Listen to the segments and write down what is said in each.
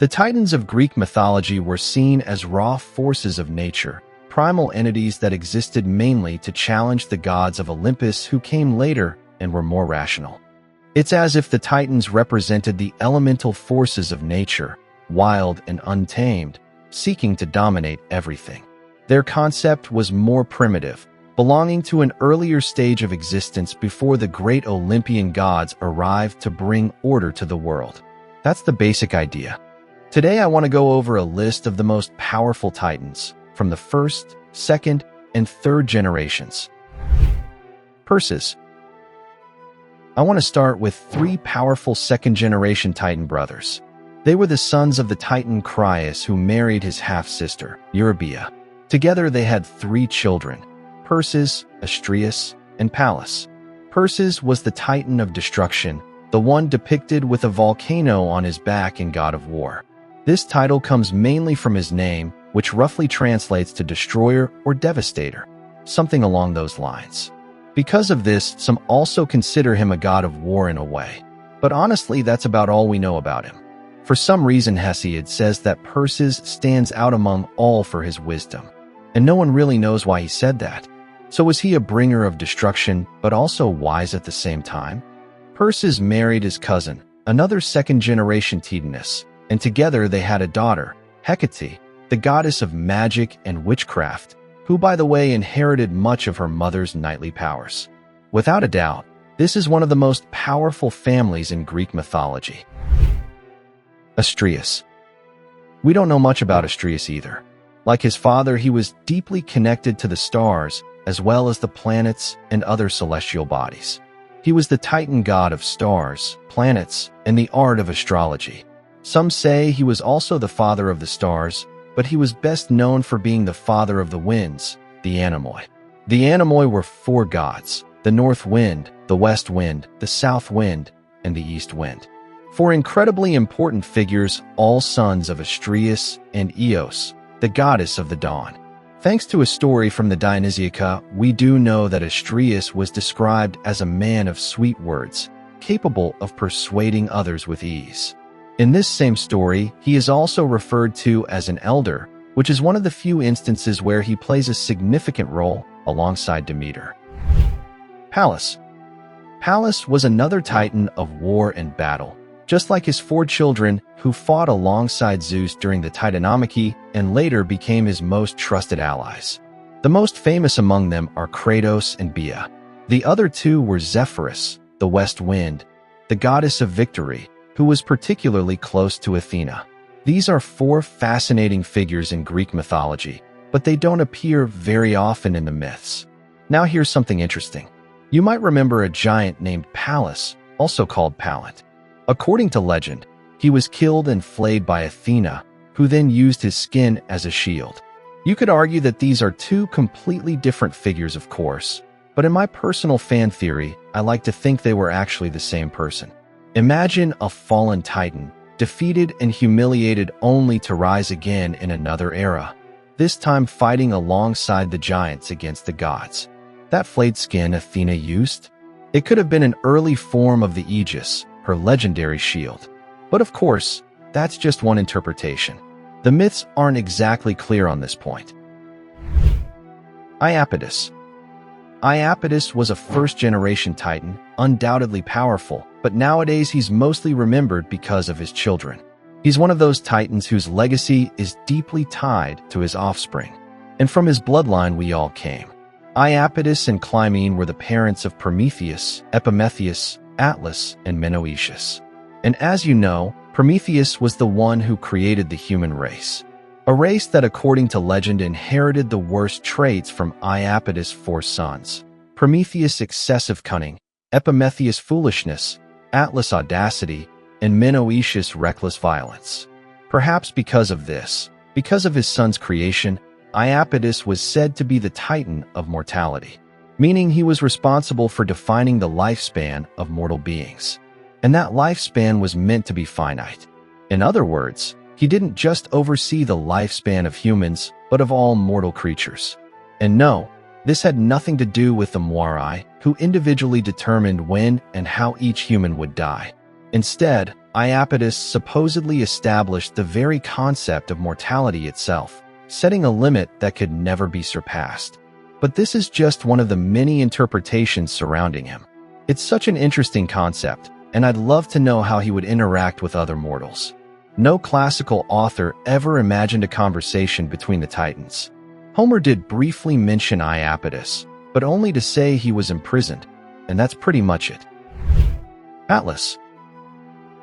The Titans of Greek mythology were seen as raw forces of nature, primal entities that existed mainly to challenge the gods of Olympus who came later and were more rational. It's as if the Titans represented the elemental forces of nature, wild and untamed, seeking to dominate everything. Their concept was more primitive, belonging to an earlier stage of existence before the great Olympian gods arrived to bring order to the world. That's the basic idea. Today I want to go over a list of the most powerful Titans from the first, second, and third generations. Perses. I want to start with three powerful second-generation Titan brothers. They were the sons of the Titan Crius who married his half-sister, Eurybia. Together they had three children, Perses, Astraeus, and Pallas. Perses was the Titan of destruction, the one depicted with a volcano on his back in God of War. This title comes mainly from his name, which roughly translates to destroyer or devastator, something along those lines. Because of this, some also consider him a god of war in a way. But honestly, that's about all we know about him. For some reason, Hesiod says that Perses stands out among all for his wisdom. And no one really knows why he said that. So was he a bringer of destruction, but also wise at the same time? Perses married his cousin, another second-generation Titanus, and together they had a daughter, Hecate, the goddess of magic and witchcraft, who, by the way, inherited much of her mother's knightly powers. Without a doubt, this is one of the most powerful families in Greek mythology. Astraeus. We don't know much about Astraeus either. Like his father, he was deeply connected to the stars, as well as the planets and other celestial bodies. He was the Titan god of stars, planets, and the art of astrology. Some say he was also the father of the stars, but he was best known for being the father of the winds, the Anemoi. The Anemoi were four gods: the north wind, the west wind, the south wind, and the east wind. Four incredibly important figures, all sons of Astraeus and Eos, the goddess of the dawn. Thanks to a story from the Dionysiaca, we do know that Astraeus was described as a man of sweet words, capable of persuading others with ease. In this same story, he is also referred to as an elder, which is one of the few instances where he plays a significant role alongside Demeter. Pallas. Pallas was another Titan of war and battle, just like his four children who fought alongside Zeus during the Titanomachy and later became his most trusted allies. The most famous among them are Kratos and Bia. The other two were Zephyrus, the west wind, the goddess of victory, who was particularly close to Athena. These are four fascinating figures in Greek mythology, but they don't appear very often in the myths. Now here's something interesting. You might remember a giant named Pallas, also called Pallant. According to legend, he was killed and flayed by Athena, who then used his skin as a shield. You could argue that these are two completely different figures, of course, but in my personal fan theory, I like to think they were actually the same person. Imagine a fallen Titan, defeated and humiliated only to rise again in another era, this time fighting alongside the giants against the gods. That flayed skin Athena used? It could have been an early form of the Aegis, her legendary shield. But of course, that's just one interpretation. The myths aren't exactly clear on this point. Iapetus. Iapetus was a first-generation Titan, undoubtedly powerful, but nowadays he's mostly remembered because of his children. He's one of those Titans whose legacy is deeply tied to his offspring. And from his bloodline we all came. Iapetus and Clymene were the parents of Prometheus, Epimetheus, Atlas, and Menoetius. And as you know, Prometheus was the one who created the human race. A race that, according to legend, inherited the worst traits from Iapetus' four sons: Prometheus' excessive cunning, Epimetheus' foolishness, Atlas' audacity, and Menoetius' reckless violence. Perhaps because of this, because of his son's creation, Iapetus was said to be the Titan of mortality, meaning he was responsible for defining the lifespan of mortal beings. And that lifespan was meant to be finite. In other words, he didn't just oversee the lifespan of humans, but of all mortal creatures. And no, this had nothing to do with the Moirai, who individually determined when and how each human would die. Instead, Iapetus supposedly established the very concept of mortality itself, setting a limit that could never be surpassed. But this is just one of the many interpretations surrounding him. It's such an interesting concept, and I'd love to know how he would interact with other mortals. No classical author ever imagined a conversation between the Titans. Homer did briefly mention Iapetus, but only to say he was imprisoned, and that's pretty much it. Atlas.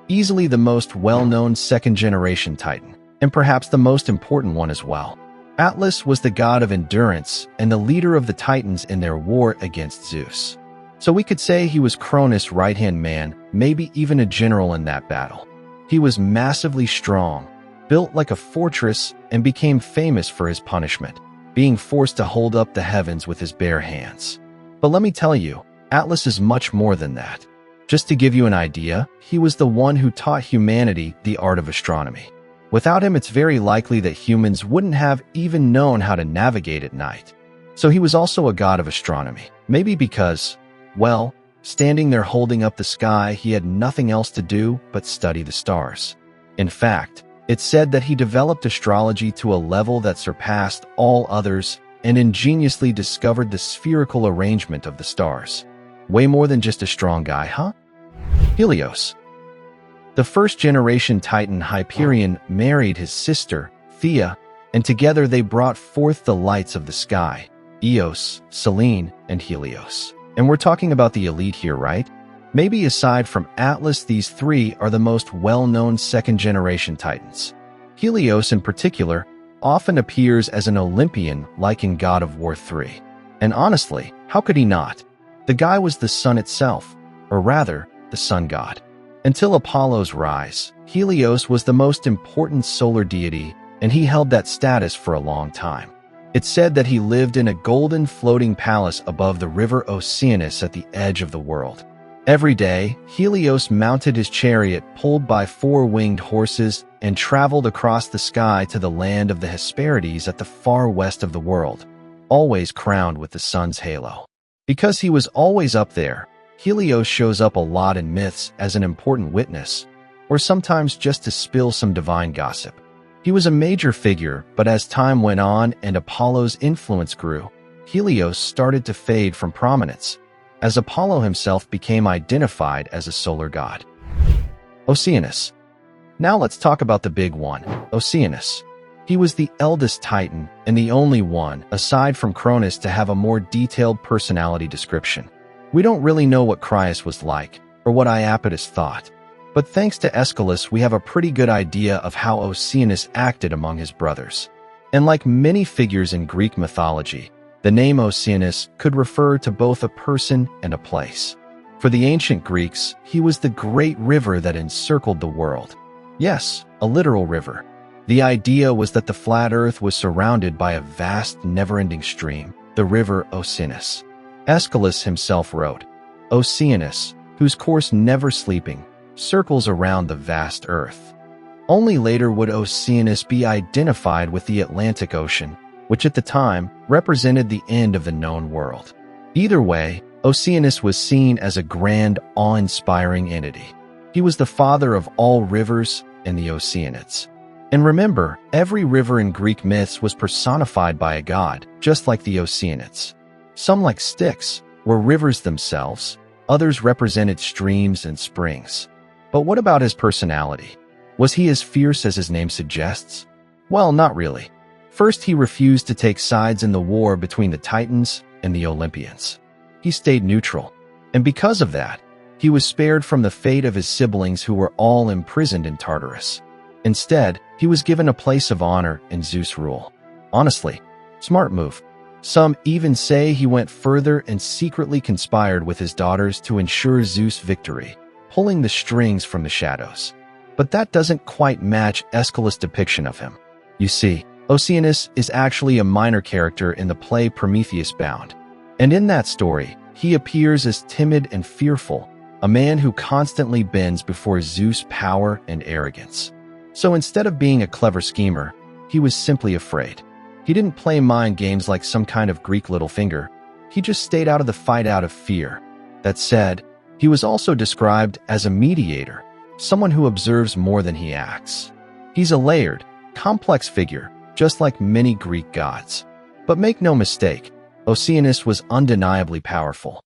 Easily the most well-known second-generation Titan, and perhaps the most important one as well. Atlas was the god of endurance and the leader of the Titans in their war against Zeus. So we could say he was Cronus' right-hand man, maybe even a general in that battle. He was massively strong, built like a fortress, and became famous for his punishment, being forced to hold up the heavens with his bare hands. But let me tell you, Atlas is much more than that. Just to give you an idea, he was the one who taught humanity the art of astronomy. Without him, it's very likely that humans wouldn't have even known how to navigate at night. So he was also a god of astronomy, maybe because, well, standing there holding up the sky, he had nothing else to do but study the stars. In fact, it's said that he developed astrology to a level that surpassed all others and ingeniously discovered the spherical arrangement of the stars. Way more than just a strong guy, huh? Helios. The first-generation Titan Hyperion married his sister, Thea, and together they brought forth the lights of the sky, Eos, Selene, and Helios. And we're talking about the elite here, right? Maybe aside from Atlas, these three are the most well-known second-generation Titans. Helios, in particular, often appears as an Olympian like in God of War 3. And honestly, how could he not? The guy was the sun itself, or rather, the sun god. Until Apollo's rise, Helios was the most important solar deity, and he held that status for a long time. It's said that he lived in a golden floating palace above the river Oceanus at the edge of the world. Every day, Helios mounted his chariot pulled by 4-winged horses and traveled across the sky to the land of the Hesperides at the far west of the world, always crowned with the sun's halo. Because he was always up there, Helios shows up a lot in myths as an important witness, or sometimes just to spill some divine gossip. He was a major figure, but as time went on and Apollo's influence grew, Helios started to fade from prominence, as Apollo himself became identified as a solar god. Oceanus. Now let's talk about the big one, Oceanus. He was the eldest Titan and the only one, aside from Cronus, to have a more detailed personality description. We don't really know what Cronus was like, or what Iapetus thought, but thanks to Aeschylus we have a pretty good idea of how Oceanus acted among his brothers. And like many figures in Greek mythology, the name Oceanus could refer to both a person and a place. For the ancient Greeks, he was the great river that encircled the world. Yes, a literal river. The idea was that the flat earth was surrounded by a vast, never-ending stream, the river Oceanus. Aeschylus himself wrote, Oceanus, whose course never sleeping, circles around the vast earth. Only later would Oceanus be identified with the Atlantic Ocean, which at the time represented the end of the known world. Either way, Oceanus was seen as a grand, awe-inspiring entity. He was the father of all rivers and the Oceanids. And remember, every river in Greek myths was personified by a god, just like the Oceanids. Some, like Styx, were rivers themselves, others represented streams and springs. But what about his personality? Was he as fierce as his name suggests? Well, not really. First, he refused to take sides in the war between the Titans and the Olympians. He stayed neutral, and because of that, he was spared from the fate of his siblings who were all imprisoned in Tartarus. Instead, he was given a place of honor in Zeus' rule. Honestly, smart move. Some even say he went further and secretly conspired with his daughters to ensure Zeus' victory, pulling the strings from the shadows. But that doesn't quite match Aeschylus' depiction of him. You see, Oceanus is actually a minor character in the play Prometheus Bound. And in that story, he appears as timid and fearful, a man who constantly bends before Zeus' power and arrogance. So instead of being a clever schemer, he was simply afraid. He didn't play mind games like some kind of Greek Littlefinger. He just stayed out of the fight out of fear. That said, he was also described as a mediator, someone who observes more than he acts. He's a layered, complex figure, just like many Greek gods. But make no mistake, Oceanus was undeniably powerful.